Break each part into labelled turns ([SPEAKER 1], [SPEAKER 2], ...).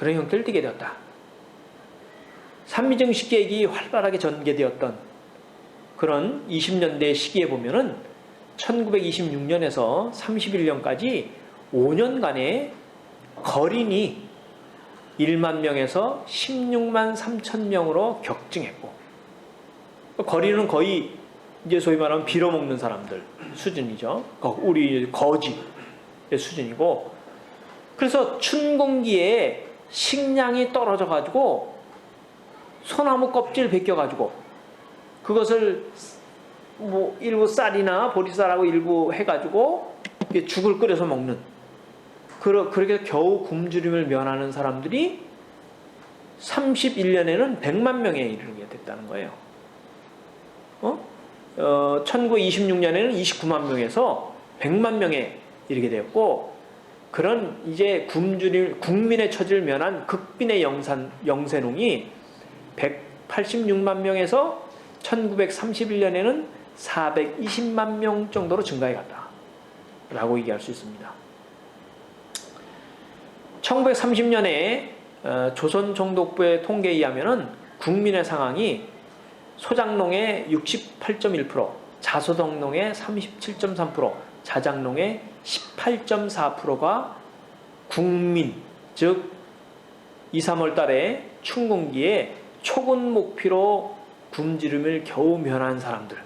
[SPEAKER 1] 그런 형태를 띠게 되었다. 산미증 식객이 활발하게 전개되었던 그런 20년대 시기에 보면은 1926년에서 31년까지 5년간의 거린이 1만 명에서 16만 3천 명으로 격증했고, 거린은 거의 이제 소위 말하면 빌어먹는 사람들 수준이죠. 우리 거지의 수준이고, 그래서 춘공기에 식량이 떨어져 가지고 소나무 껍질 벗겨 가지고 그것을 뭐 일부 쌀이나 보리쌀하고 일부 해가지고 죽을 끓여서 먹는, 그렇게 겨우 굶주림을 면하는 사람들이 31년에는 100만 명에 이르게 됐다는 거예요. 1926년에는 29만 명에서 100만 명에 이르게 되었고, 그런 이제 국민의 처지를 면한 극빈의 영세농이 186만 명에서 1931년에는 420만 명 정도로 증가해 갔다 라고 얘기할 수 있습니다. 1930년에 조선총독부의 통계에 의하면 국민의 상황이 소장농의 68.1%, 자소득농의 37.3%, 자장농의 18.4%가 국민, 즉 2, 3월 달에 춘공기에 초군 목피로 굶주림을 겨우 면한 사람들이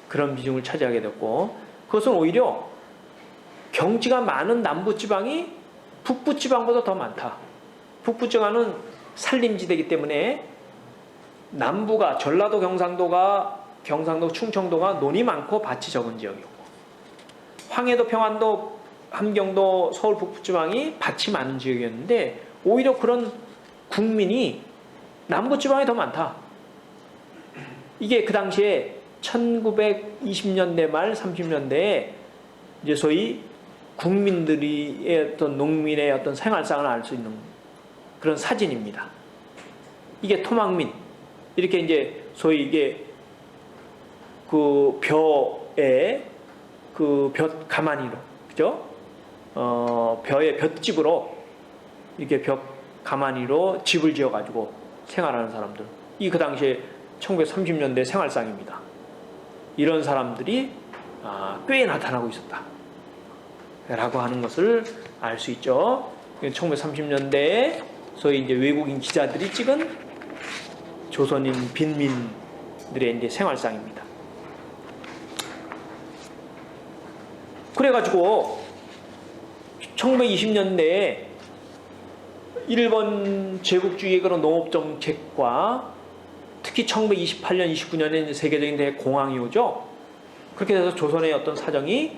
[SPEAKER 1] 그런 비중을 차지하게 됐고, 그것은 오히려 경지가 많은 남부지방이 북부지방보다 더 많다. 북부지방은 산림지대이기 때문에 남부가 전라도, 경상도, 충청도가 논이 많고 밭이 적은 지역이고, 황해도, 평안도, 함경도, 서울 북부지방이 밭이 많은 지역이었는데 오히려 그런 국민이 남부지방이 더 많다. 이게 그 당시에 1920년대 말 30년대에 이제 소위 국민들의 어떤 농민의 어떤 생활상을 알 수 있는 그런 사진입니다. 이게 토막민, 이렇게 이제 소위 이게 그 벼에 그 벼 가마니로, 그죠? 벼의 볏집으로 이렇게 벼 가마니로 집을 지어가지고 생활하는 사람들. 이 그 당시에 1930년대 생활상입니다. 이런 사람들이 꽤 나타나고 있었다 라고 하는 것을 알 수 있죠. 1930년대에 소위 이제 외국인 기자들이 찍은 조선인 빈민들의 이제 생활상입니다. 그래가지고 1920년대에 일본 제국주의의 그런 농업정책과 특히 1928년, 29년에 세계적인 대공황이 오죠. 그렇게 돼서 조선의 어떤 사정이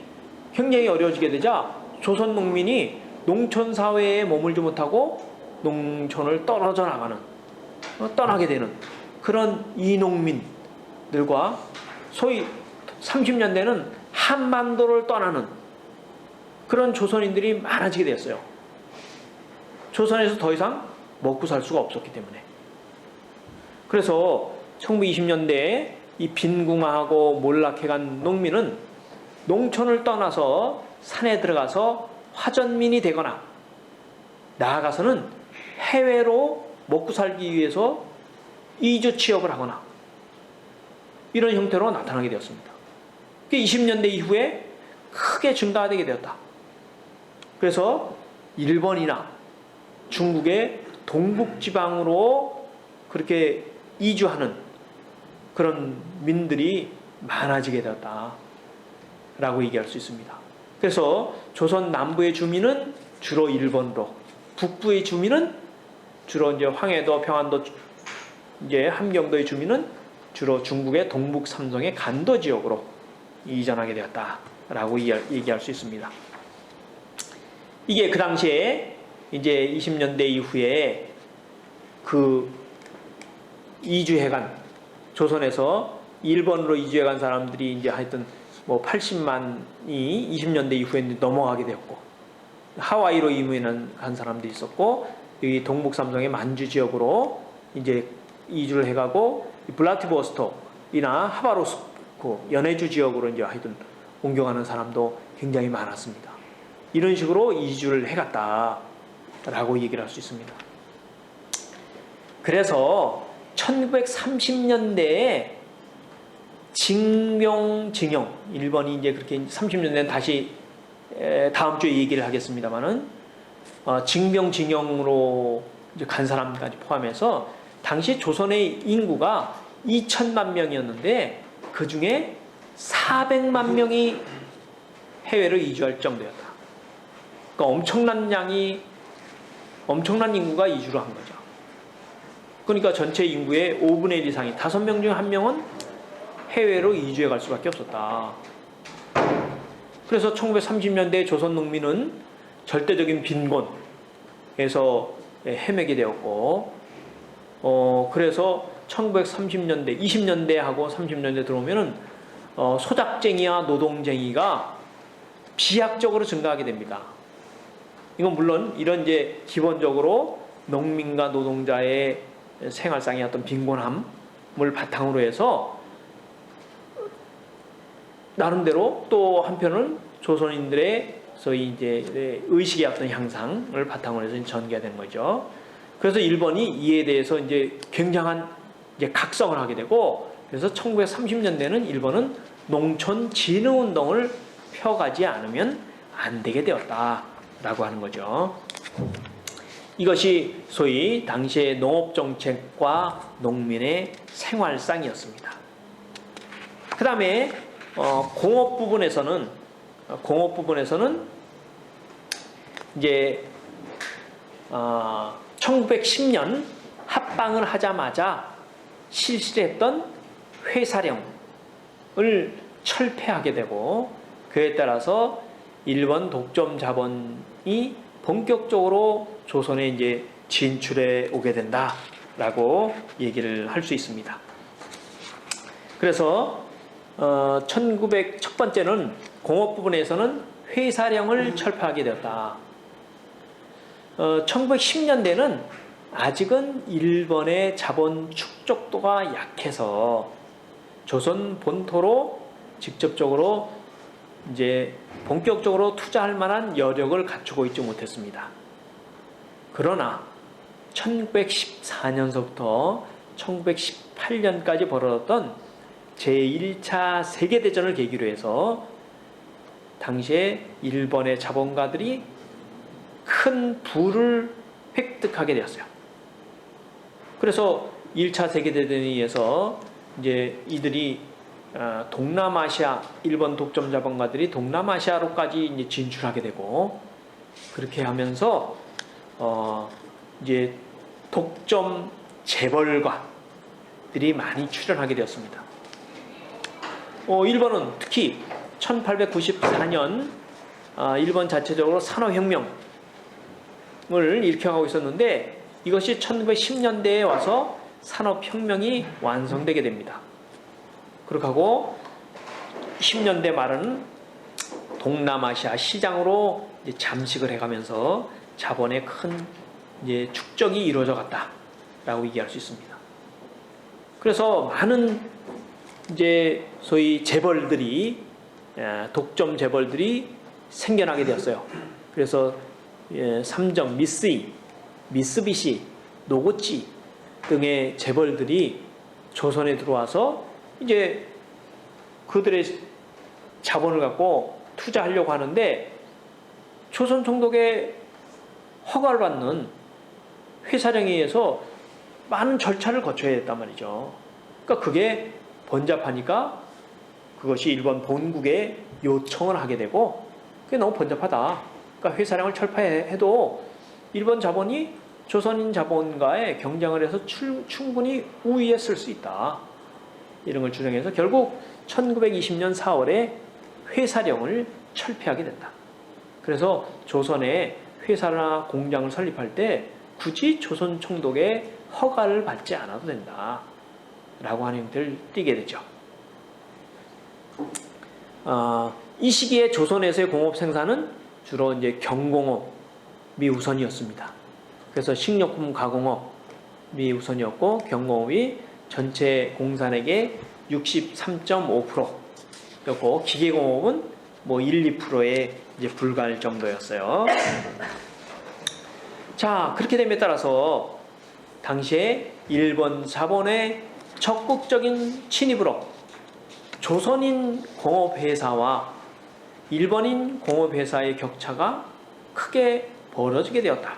[SPEAKER 1] 굉장히 어려워지게 되자 조선 농민이 농촌 사회에 머물지 못하고 농촌을 떠나게 되는 그런 이농민들과 소위 30년대는 한반도를 떠나는 그런 조선인들이 많아지게 되었어요. 조선에서 더 이상 먹고 살 수가 없었기 때문에. 그래서 1920년대에 이 빈궁하고 몰락해간 농민은 농촌을 떠나서 산에 들어가서 화전민이 되거나 나아가서는 해외로 먹고 살기 위해서 이주 취업을 하거나 이런 형태로 나타나게 되었습니다. 20년대 이후에 크게 증가되게 되었다. 그래서 일본이나 중국의 동북지방으로 그렇게 이주하는 그런 민들이 많아지게 되었다라고 얘기할 수 있습니다. 그래서 조선 남부의 주민은 주로 일본으로, 북부의 주민은 주로 이제 황해도, 평안도, 이제 함경도의 주민은 주로 중국의 동북 삼성의 간도 지역으로 이전하게 되었다라고 얘기할 수 있습니다. 이게 그 당시에 이제 20년대 이후에 그 이주해간 조선에서 일본으로 이주해간 사람들이 이제 하여튼 뭐 80만이 20년대 이후에 넘어가게 되었고, 하와이로 이민한 사람들이 있었고, 여기 동북 삼성의 만주 지역으로 이제 이주를 해가고 블라디보스톡이나 하바로스크 연해주 지역으로 이제 하여튼 옮겨가는 사람도 굉장히 많았습니다. 이런 식으로 이주를 해갔다 라고 얘기를 할 수 있습니다. 그래서 1930년대에 징병징용, 일본이 이제 그렇게 30년대는 다시 다음 주에 얘기를 하겠습니다만은 징병징용으로 이제 간 사람까지 포함해서 당시 조선의 인구가 2천만 명이었는데 그 중에 400만 명이 해외로 이주할 정도였다. 그러니까 엄청난 인구가 이주를 한 거죠. 그러니까 전체 인구의 5분의 1 이상이 5명 중 1명은 해외로 이주해 갈 수밖에 없었다. 그래서 1930년대 조선 농민은 절대적인 빈곤에서 헤매게 되었고, 그래서 1930년대, 20년대하고 30년대 들어오면은 소작쟁이와 노동쟁이가 비약적으로 증가하게 됩니다. 이건 물론 이런 이제 기본적으로 농민과 노동자의 생활상의 어떤 빈곤함을 바탕으로 해서 나름대로 또 한편은 조선인들의 소위 이제 의식의 어떤 향상을 바탕으로 해서 전개가 되는 거죠. 그래서 일본이 이에 대해서 이제 굉장한 이제 각성을 하게 되고, 그래서 1930년대는 일본은 농촌 진흥 운동을 펴가지 않으면 안 되게 되었다라고 하는 거죠. 이것이 소위 당시의 농업 정책과 농민의 생활상이었습니다. 그 다음에 공업 부분에서는 이제 1910년 합방을 하자마자 실시했던 회사령을 철폐하게 되고, 그에 따라서 일본 독점 자본이 본격적으로 조선에 이제 진출해 오게 된다라고 얘기를 할 수 있습니다. 그래서 첫 번째는 공업 부분에서는 회사령을 철폐하게 되었다. 1910년대는 아직은 일본의 자본 축적도가 약해서 조선 본토로 직접적으로 이제 본격적으로 투자할 만한 여력을 갖추고 있지 못했습니다. 그러나 1914년서부터 1918년까지 벌어졌던 제1차 세계대전을 계기로 해서 당시에 일본의 자본가들이 큰 부를 획득하게 되었어요. 그래서 1차 세계대전에 의해서 이제 이들이 동남아시아, 일본 독점 자본가들이 동남아시아로까지 이제 진출하게 되고, 그렇게 하면서 이제 독점 재벌가들이 많이 출연하게 되었습니다. 일본은 특히 1894년 일본 자체적으로 산업혁명을 일으켜가고 있었는데, 이것이 1910년대에 와서 산업혁명이 완성되게 됩니다. 그렇게 하고 10년대 말은 동남아시아 시장으로 이제 잠식을 해가면서 자본의 큰 이제 축적이 이루어져 갔다라고 얘기할 수 있습니다. 그래서 많은 이제 소위 재벌들이, 독점 재벌들이 생겨나게 되었어요. 그래서 삼정, 미쓰이, 미쓰비시, 노고치 등의 재벌들이 조선에 들어와서 이제 그들의 자본을 갖고 투자하려고 하는데, 조선 총독의 허가를 받는 회사령에 의해서 많은 절차를 거쳐야 했단 말이죠. 그러니까 그게 번잡하니까 그것이 일본 본국에 요청을 하게 되고, 그게 너무 번잡하다. 그러니까 회사령을 철폐해도 일본 자본이 조선인 자본과의 경쟁을 해서 충분히 우위에 쓸 수 있다. 이런 걸 주장해서 결국 1920년 4월에 회사령을 철폐하게 된다. 그래서 조선에 회사나 공장을 설립할 때 굳이 조선 총독의 허가를 받지 않아도 된다 라고 하는 형태를 띠게 되죠. 이 시기에 조선에서의 공업 생산은 주로 이제 경공업이 우선이었습니다. 그래서 식료품 가공업이 우선이었고, 경공업이 전체 공산액의 63.5%였고, 기계공업은 뭐 1, 2%에 이제 불과할 정도였어요. 자, 그렇게 됨에 따라서 당시에 일본 자본의 적극적인 침입으로 조선인 공업회사와 일본인 공업회사의 격차가 크게 벌어지게 되었다.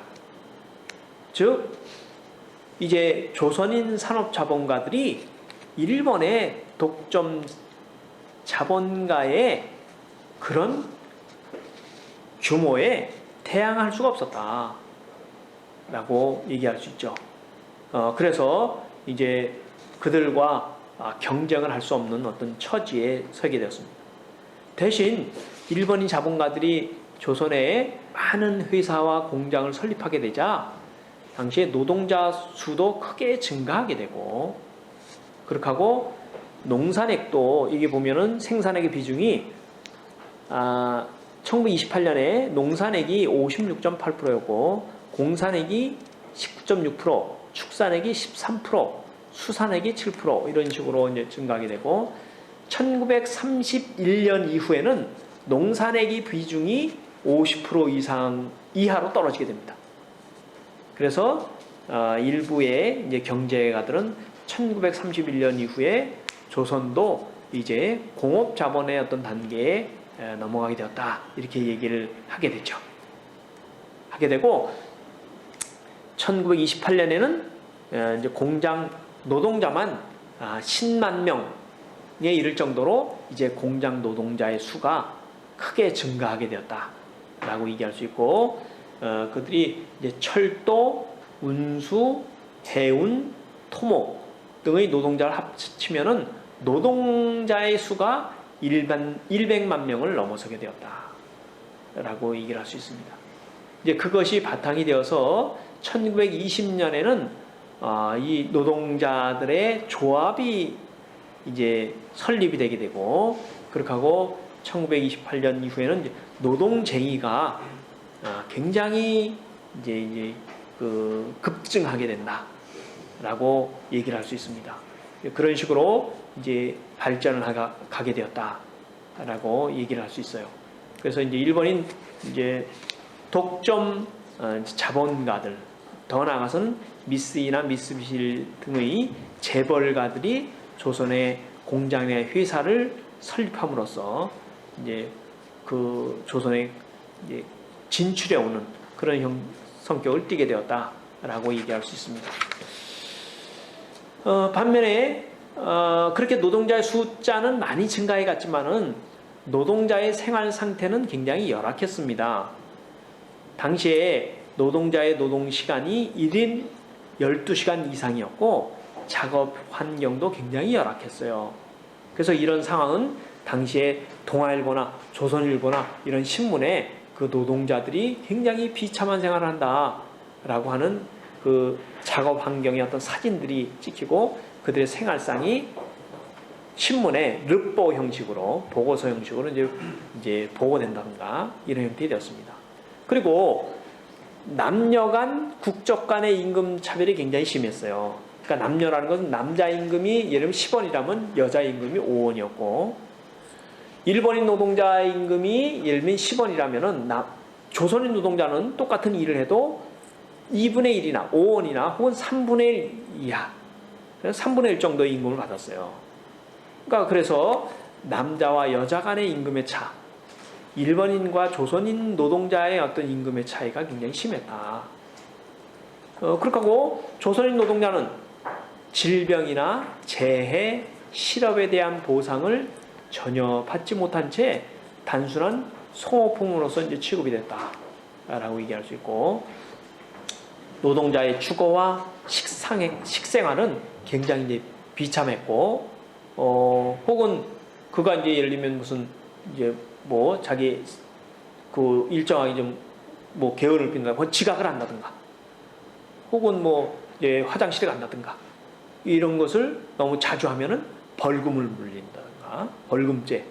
[SPEAKER 1] 즉 이제 조선인 산업자본가들이 일본의 독점 자본가의 그런 규모에 대항할 수가 없었다 라고 얘기할 수 있죠. 그래서 이제 그들과 경쟁을 할 수 없는 어떤 처지에 서게 되었습니다. 대신 일본인 자본가들이 조선에 많은 회사와 공장을 설립하게 되자 당시에 노동자 수도 크게 증가하게 되고, 그렇게 하고 농산액도 이게 보면은 생산액의 비중이 1928년에 농산액이 56.8%였고 공산액이 19.6%, 축산액이 13%, 수산액이 7% 이런 식으로 이제 증가하게 되고, 1931년 이후에는 농산액의 비중이 50% 이상 이하로 떨어지게 됩니다. 그래서 일부의 이제 경제가들은 1931년 이후에 조선도 이제 공업 자본의 어떤 단계에 넘어가게 되었다 이렇게 얘기를 하게 되죠. 하게 되고 1928년에는 이제 공장 노동자만 10만 명에 이를 정도로 이제 공장 노동자의 수가 크게 증가하게 되었다라고 얘기할 수 있고, 그들이 이제 철도, 운수, 해운, 토목 등의 노동자를 합치면은 노동자의 수가 100만 명을 넘어서게 되었다라고 얘기를 할 수 있습니다. 이제 그것이 바탕이 되어서 1920년에는 이 노동자들의 조합이 이제 설립이 되게 되고, 그렇게 하고 1928년 이후에는 이제 노동쟁의가 굉장히 이제 급증하게 된다라고 얘기를 할 수 있습니다. 그런 식으로 이제 발전을 가게 되었다라고 얘기를 할 수 있어요. 그래서 이제 일본인 이제 독점 자본가들, 더 나아가서는 미쓰이나 미쓰비시 등의 재벌가들이 조선의 공장이나 회사를 설립함으로써 이제 그 조선에 이제 진출해 오는 그런 성격을 띠게 되었다라고 얘기할 수 있습니다. 반면에 그렇게 노동자의 숫자는 많이 증가해 갔지만은 노동자의 생활 상태는 굉장히 열악했습니다. 당시에 노동자의 노동 시간이 1인 12시간 이상이었고 작업 환경도 굉장히 열악했어요. 그래서 이런 상황은 당시에 동아일보나 조선일보나 이런 신문에 그 노동자들이 굉장히 비참한 생활을 한다라고 하는 그 작업 환경의 어떤 사진들이 찍히고 그들의 생활상이 신문에 르포 형식으로 보고서 형식으로 이제 보고된다든가 이런 형태가 되었습니다. 그리고 남녀 간 국적 간의 임금 차별이 굉장히 심했어요. 그러니까 남녀라는 것은 남자 임금이 예를 들면 10원이라면 여자 임금이 5원이었고, 일본인 노동자 임금이 예를 들면 10원이라면은 조선인 노동자는 똑같은 일을 해도 2분의 1이나 5원이나 혹은 3분의 1 이하, 3분의 1 정도의 임금을 받았어요. 그러니까 그래서 남자와 여자 간의 임금의 차, 일본인과 조선인 노동자의 어떤 임금의 차이가 굉장히 심했다. 그렇게 하고 조선인 노동자는 질병이나 재해, 실업에 대한 보상을 전혀 받지 못한 채 단순한 소모품으로서 이제 취급이 됐다라고 얘기할 수 있고, 노동자의 주거와 식생활은 굉장히 이제 비참했고, 혹은 그가 이제 예를 들면 무슨 이제 뭐 자기 그 일정하게 좀 뭐 게으름을 핀다든가 지각을 한다든가 혹은 뭐 이제 화장실에 간다든가 이런 것을 너무 자주 하면은 벌금을 물린다든가 벌금죄,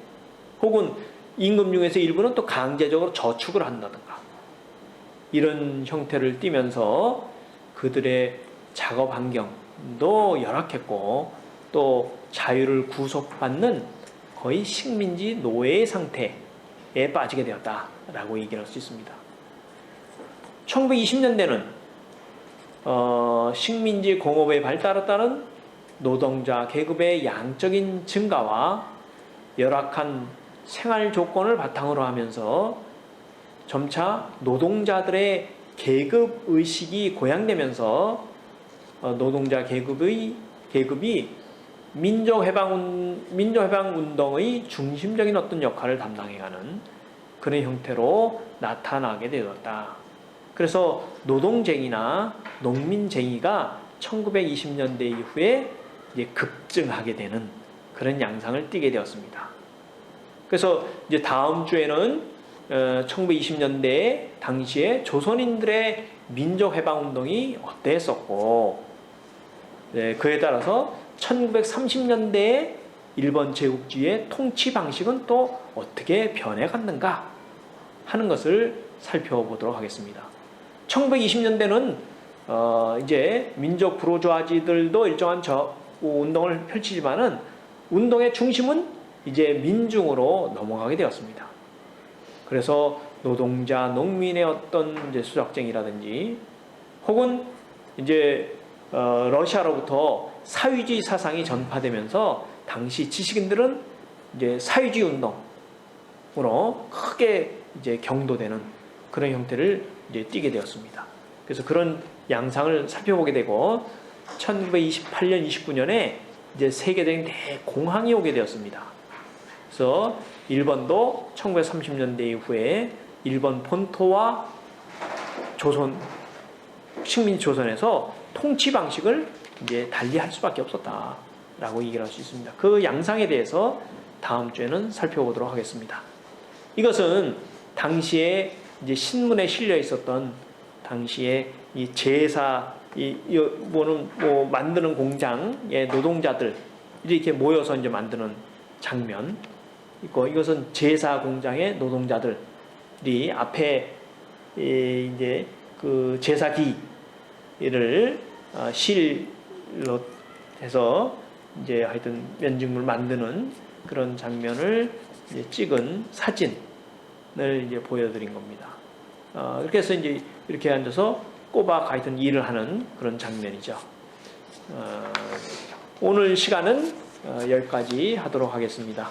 [SPEAKER 1] 혹은 임금 중에서 일부는 또 강제적으로 저축을 한다든가 이런 형태를 띠면서 그들의 작업 환경도 열악했고 또 자유를 구속받는 거의 식민지 노예 상태에 빠지게 되었다라고 얘기할 수 있습니다. 1920년대는 식민지 공업의 발달에 따른 노동자 계급의 양적인 증가와 열악한 생활 조건을 바탕으로 하면서 점차 노동자들의 계급 의식이 고양되면서 노동자 계급이 민족해방 운동의 중심적인 어떤 역할을 담당해가는 그런 형태로 나타나게 되었다. 그래서 노동쟁이나 농민쟁이가 1920년대 이후에 이제 급증하게 되는 그런 양상을 띠게 되었습니다. 그래서 이제 다음 주에는 1920년대 당시에 조선인들의 민족해방운동이 어땠었고, 그에 따라서 1930년대에 일본 제국주의의 통치 방식은 또 어떻게 변해갔는가 하는 것을 살펴보도록 하겠습니다. 1920년대는 이제 민족 부르주아지들도 일정한 운동을 펼치지만은 운동의 중심은 이제 민중으로 넘어가게 되었습니다. 그래서 노동자, 농민의 어떤 이제 수작쟁이라든지 혹은 이제 러시아로부터 사회주의 사상이 전파되면서 당시 지식인들은 이제 사회주의 운동으로 크게 이제 경도되는 그런 형태를 이제 띠게 되었습니다. 그래서 그런 양상을 살펴보게 되고 1928년, 29년에 이제 세계적인 대공황이 오게 되었습니다. 그래서 일본도 1930년대 이후에 일본 본토와 식민 조선에서 통치 방식을 이제 달리할 수밖에 없었다라고 얘기를 할 수 있습니다. 그 양상에 대해서 다음 주에는 살펴보도록 하겠습니다. 이것은 당시에 이제 신문에 실려 있었던 당시에 이 제사 만드는 공장의 노동자들 이렇게 모여서 이제 만드는 장면 있고, 이것은 제사 공장의 노동자들이 앞에 이제 그 제사기를 실로 해서 이제 하여튼 면직물 만드는 그런 장면을 이제 찍은 사진을 이제 보여드린 겁니다. 이렇게 해서 이제 이렇게 앉아서 꼬박 하여튼 일을 하는 그런 장면이죠. 오늘 시간은 여기까지 하도록 하겠습니다.